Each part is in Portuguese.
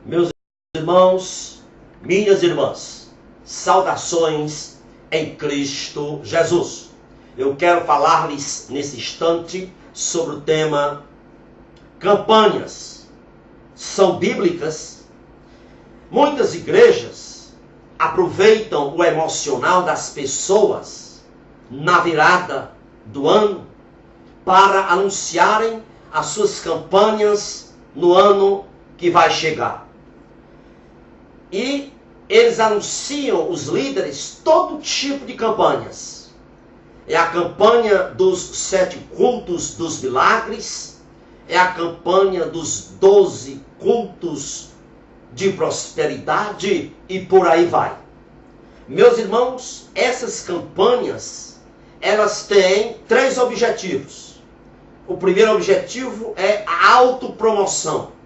Meus irmãos, minhas irmãs, saudações em Cristo Jesus. Eu quero falar-lhes nesse instante sobre o tema campanhas. São bíblicas? Muitas igrejas aproveitam o emocional das pessoas na virada do ano para anunciarem as suas campanhas no ano que vai chegar. E eles anunciam, os líderes, todo tipo de campanhas. É a campanha dos 7 cultos dos milagres, é a campanha dos 12 cultos de prosperidade e por aí vai. Meus irmãos, essas campanhas, elas têm 3 objetivos. O primeiro objetivo é a autopromoção.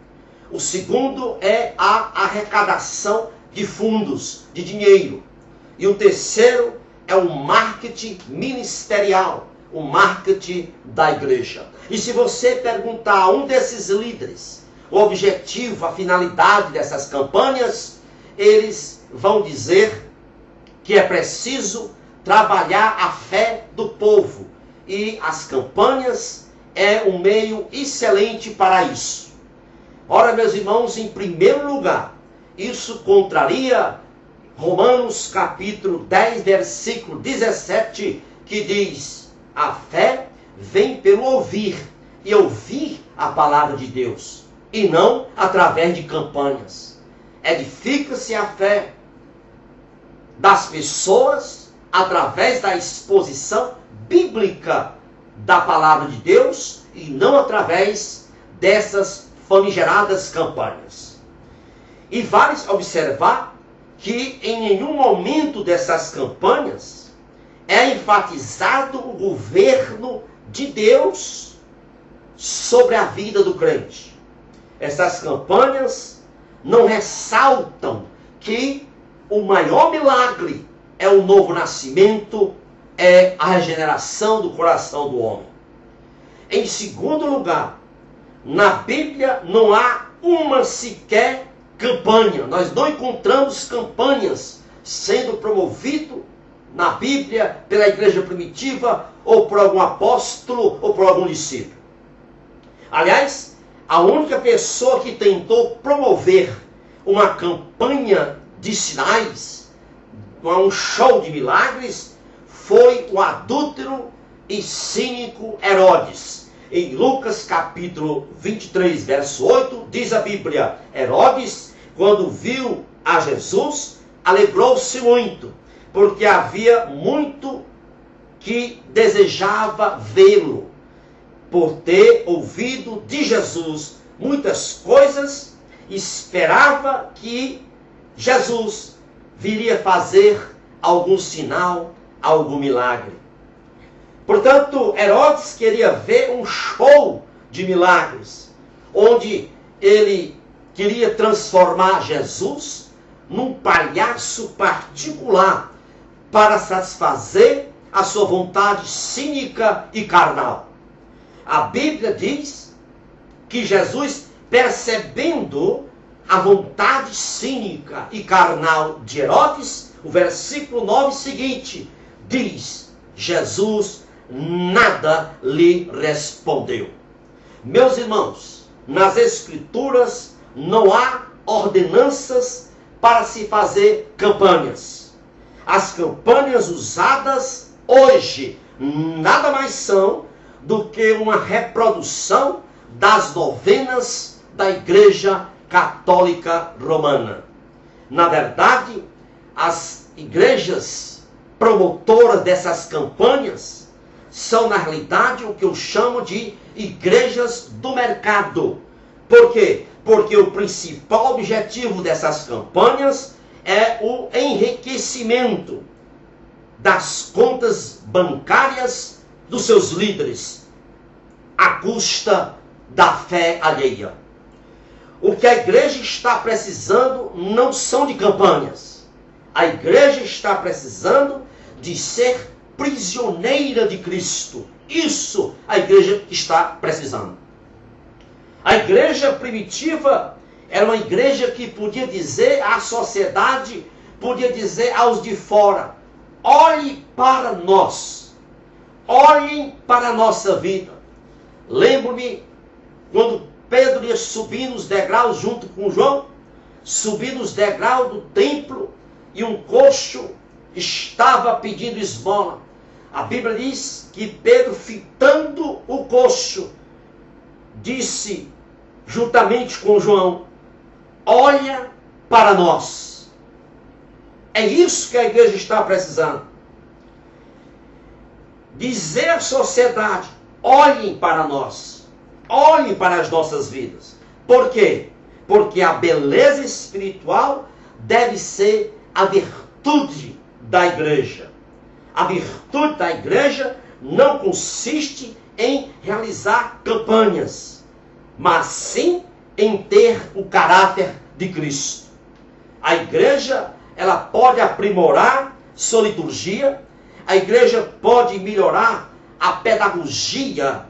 O segundo é a arrecadação de fundos, de dinheiro. E o terceiro é o marketing ministerial, o marketing da igreja. E se você perguntar a um desses líderes o objetivo, a finalidade dessas campanhas, eles vão dizer que é preciso trabalhar a fé do povo. E as campanhas é um meio excelente para isso. Ora, meus irmãos, em primeiro lugar, isso contraria Romanos capítulo 10, versículo 17, que diz: a fé vem pelo ouvir, e ouvir a palavra de Deus, e não através de campanhas. Edifica-se a fé das pessoas através da exposição bíblica da palavra de Deus, e não através dessas famigeradas campanhas. E vale observar que em nenhum momento dessas campanhas é enfatizado o governo de Deus sobre a vida do crente. Essas campanhas não ressaltam que o maior milagre é o novo nascimento, é a regeneração do coração do homem. Em segundo lugar, na Bíblia não há uma sequer campanha. Nós não encontramos campanhas sendo promovido na Bíblia pela igreja primitiva, ou por algum apóstolo, ou por algum discípulo. Aliás, a única pessoa que tentou promover uma campanha de sinais, um show de milagres, foi o adúltero e cínico Herodes. Em Lucas capítulo 23, verso 8, diz a Bíblia: Herodes, quando viu a Jesus, alegrou-se muito, porque havia muito que desejava vê-lo, por ter ouvido de Jesus muitas coisas, esperava que Jesus viria fazer algum sinal, algum milagre. Portanto, Herodes queria ver um show de milagres, onde ele queria transformar Jesus num palhaço particular para satisfazer a sua vontade cínica e carnal. A Bíblia diz que Jesus, percebendo a vontade cínica e carnal de Herodes, o versículo 9 seguinte diz: Jesus nada lhe respondeu. Meus irmãos, nas Escrituras não há ordenanças para se fazer campanhas. As campanhas usadas hoje nada mais são do que uma reprodução das novenas da Igreja Católica Romana. Na verdade, as igrejas promotoras dessas campanhas são, na realidade, o que eu chamo de igrejas do mercado. Por quê? Porque o principal objetivo dessas campanhas é o enriquecimento das contas bancárias dos seus líderes, à custa da fé alheia. O que a igreja está precisando não são de campanhas. A igreja está precisando de ser prisioneira de Cristo. Isso a igreja está precisando. A igreja primitiva, Era uma igreja que podia dizer à sociedade, podia dizer aos de fora: olhe para nós, olhem para a nossa vida. Lembro-me quando Pedro ia subindo os degraus junto com João, subindo os degraus do templo, e um coxo estava pedindo esmola. A Bíblia diz que Pedro, fitando o coxo, disse juntamente com João: olha para nós. É isso que a igreja está precisando. Dizer à sociedade: olhem para nós, olhem para as nossas vidas. Por quê? Porque a beleza espiritual deve ser a virtude da igreja. A virtude da igreja não consiste em realizar campanhas, mas sim em ter o caráter de Cristo. A igreja, ela pode aprimorar sua liturgia, a igreja pode melhorar a pedagogia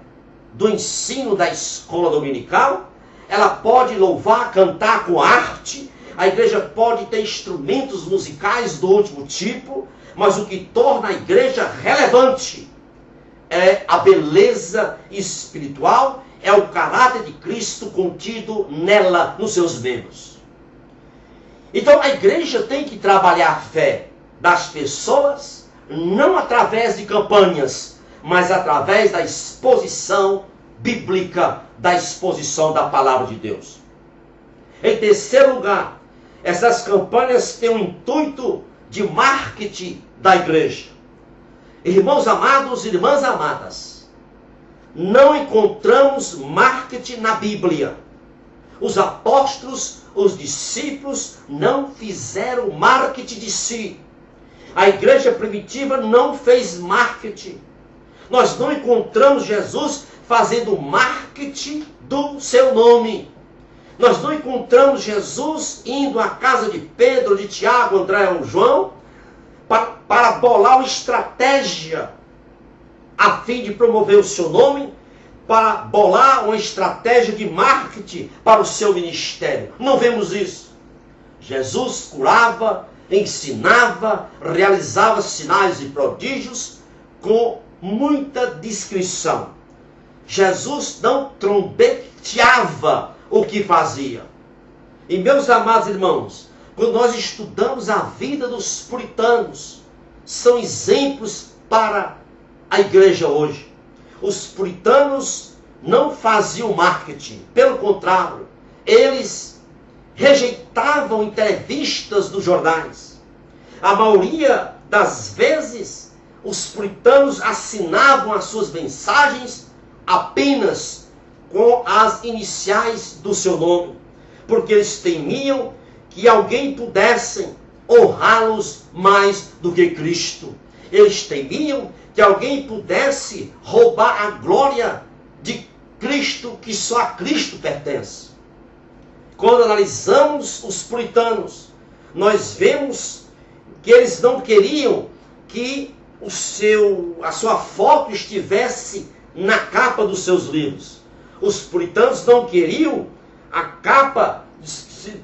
do ensino da escola dominical, ela pode louvar, cantar com arte, a igreja pode ter instrumentos musicais do último tipo, mas o que torna a igreja relevante é a beleza espiritual, é o caráter de Cristo contido nela, nos seus membros. Então a igreja tem que trabalhar a fé das pessoas, não através de campanhas, mas através da exposição bíblica, da exposição da palavra de Deus. Em terceiro lugar, essas campanhas têm o intuito de marketing da igreja. Irmãos amados e irmãs amadas, não encontramos marketing na Bíblia. Os apóstolos, os discípulos não fizeram marketing de si. A igreja primitiva não fez marketing. Nós não encontramos Jesus fazendo marketing do seu nome. Nós não encontramos Jesus indo à casa de Pedro, de Tiago, André ou João para bolar uma estratégia a fim de promover o seu nome, para bolar uma estratégia de marketing para o seu ministério. Não vemos isso. Jesus curava, ensinava, realizava sinais e prodígios com muita discrição. Jesus não trombeteava o que fazia. E meus amados irmãos, quando nós estudamos a vida dos puritanos, são exemplos para a igreja hoje. Os puritanos não faziam marketing, pelo contrário, eles rejeitavam entrevistas nos jornais. A maioria das vezes, os puritanos assinavam as suas mensagens apenas com as iniciais do seu nome, porque eles temiam que alguém pudesse honrá-los mais do que Cristo. Eles temiam que alguém pudesse roubar a glória de Cristo, que só a Cristo pertence. Quando analisamos os puritanos, nós vemos que eles não queriam que a sua foto estivesse na capa dos seus livros. Os puritanos não queriam a capa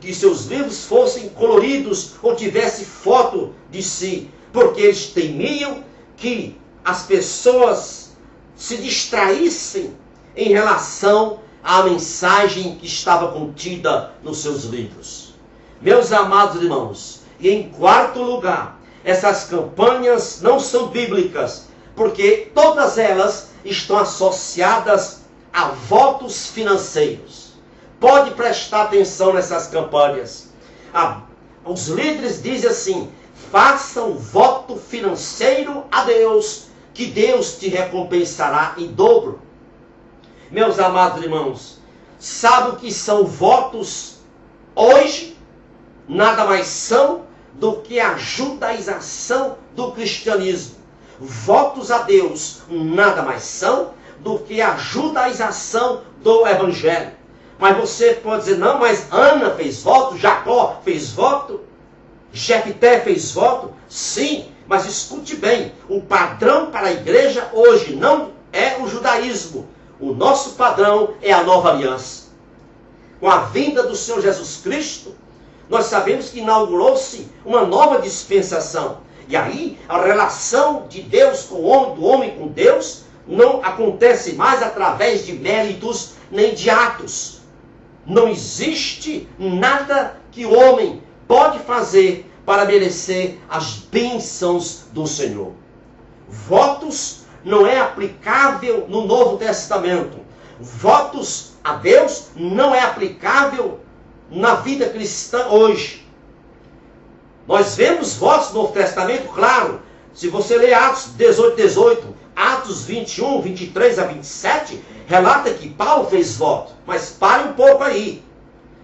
que seus livros fossem coloridos ou tivesse foto de si, porque eles temiam que as pessoas se distraíssem em relação à mensagem que estava contida nos seus livros. Meus amados irmãos, e em quarto lugar, essas campanhas não são bíblicas, porque todas elas estão associadas a votos financeiros. Pode prestar atenção nessas campanhas. Os líderes dizem assim: faça um voto financeiro a Deus, que Deus te recompensará em dobro. Meus amados irmãos, sabe o que são votos hoje? Nada mais são do que a judaização do cristianismo. Votos a Deus nada mais são do que a judaização do evangelho. Mas você pode dizer: não, mas Ana fez voto, Jacó fez voto, Jefté fez voto. Sim, mas escute bem, o padrão para a igreja hoje não é o judaísmo. O nosso padrão é a nova aliança. com a vinda do Senhor Jesus Cristo, nós sabemos que inaugurou-se uma nova dispensação. E aí, a relação de Deus com o homem, do homem com Deus, não acontece mais através de méritos nem de atos. Não existe nada que o homem pode fazer para merecer as bênçãos do Senhor. Votos não é aplicável no Novo Testamento. Votos a Deus não é aplicável na vida cristã hoje. Nós vemos votos no Novo Testamento, claro. Se você ler Atos 18, Atos 21, 23 a 27, relata que Paulo fez voto. Mas pare um pouco aí.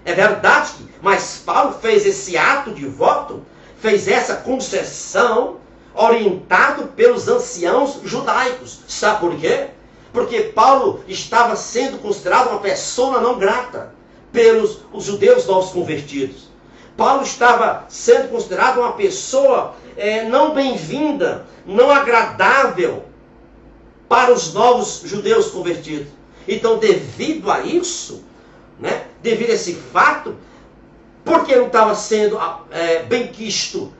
É verdade que, mas Paulo fez esse ato de voto, fez essa concessão, orientado pelos anciãos judaicos. Sabe por quê? Porque Paulo estava sendo considerado uma persona não grata pelos os judeus novos convertidos. Paulo estava sendo considerado uma pessoa não bem-vinda, não agradável para os novos judeus convertidos. Então, devido a isso, devido a esse fato, porque não estava sendo bem quisto,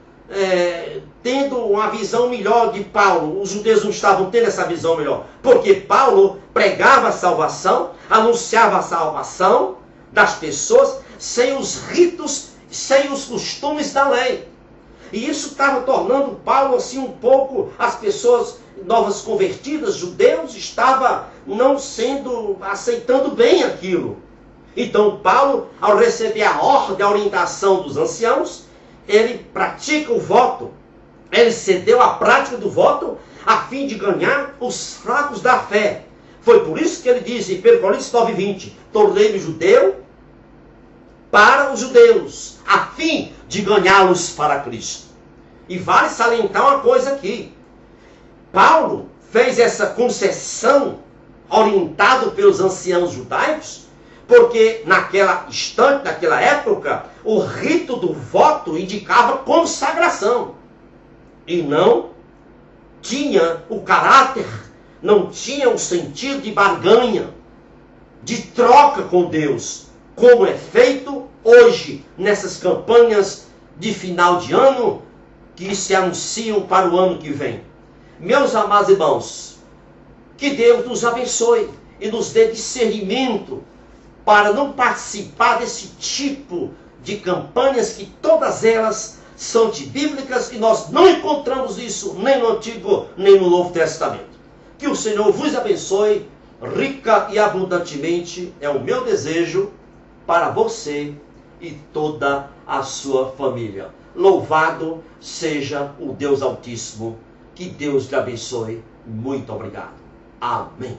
tendo uma visão melhor de Paulo, os judeus não estavam tendo essa visão melhor, porque Paulo pregava a salvação, anunciava a salvação das pessoas, sem os ritos, sem os costumes da lei. E isso estava tornando Paulo assim um pouco, as pessoas novas convertidas, judeus, estava não aceitando bem aquilo. Então Paulo, ao receber a ordem, a orientação dos anciãos, ele pratica o voto, ele cedeu à prática do voto, a fim de ganhar os fracos da fé. Foi por isso que ele diz em 1 Coríntios 9:20, tornei-me judeu para os judeus, a fim de ganhá-los para Cristo. E vale salientar uma coisa aqui. Paulo fez essa concessão orientado pelos anciãos judaicos, porque naquela instante, naquela época, o rito do voto indicava consagração. E não tinha o caráter, não tinha o sentido de barganha, de troca com Deus, como é feito hoje nessas campanhas de final de ano que se anunciam para o ano que vem. Meus amados irmãos, que Deus nos abençoe e nos dê discernimento para não participar desse tipo de campanhas, que todas elas são antibíblicas e nós não encontramos isso nem no Antigo nem no Novo Testamento. Que o Senhor vos abençoe rica e abundantemente, é o meu desejo para você e toda a sua família. Louvado seja o Deus Altíssimo. Que Deus te abençoe. Muito obrigado. Amém.